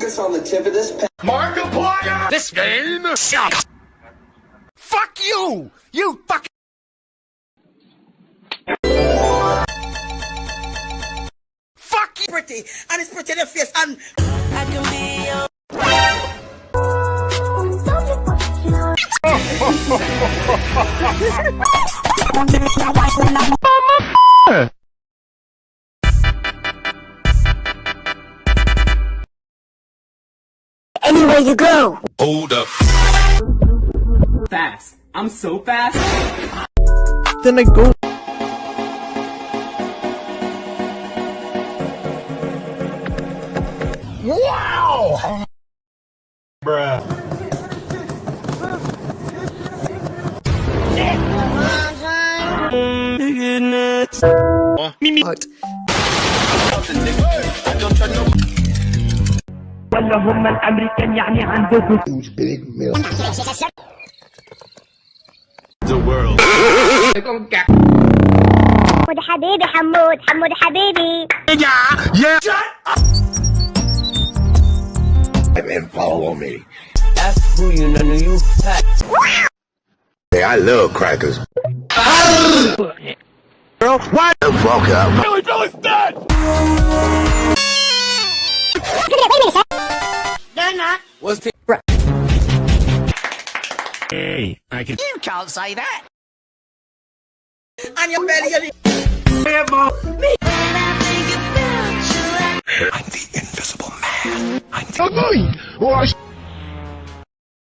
fits on the tip of this pen. Markiplier! This game sucks! Fuck you! You fucking... Fuck you! Pretty, and it's pretty in the face, and... I can be your... Anywhere you go. Hold up. Fast. I'm so fast. Then I go. Wow! Bruh. Mimi. ولا هم الامريكان يعني عندهم The world. حمود حبيبي حمود حبيبي Yeah! Shut up! And follow me. That's who you know you pack. Hey, I love crackers. Girl, why The fuck up. Billy's dead! They're not. What's the... Hey, I can... You can't say that! And your belly, and... I'm the invisible man. I'm the...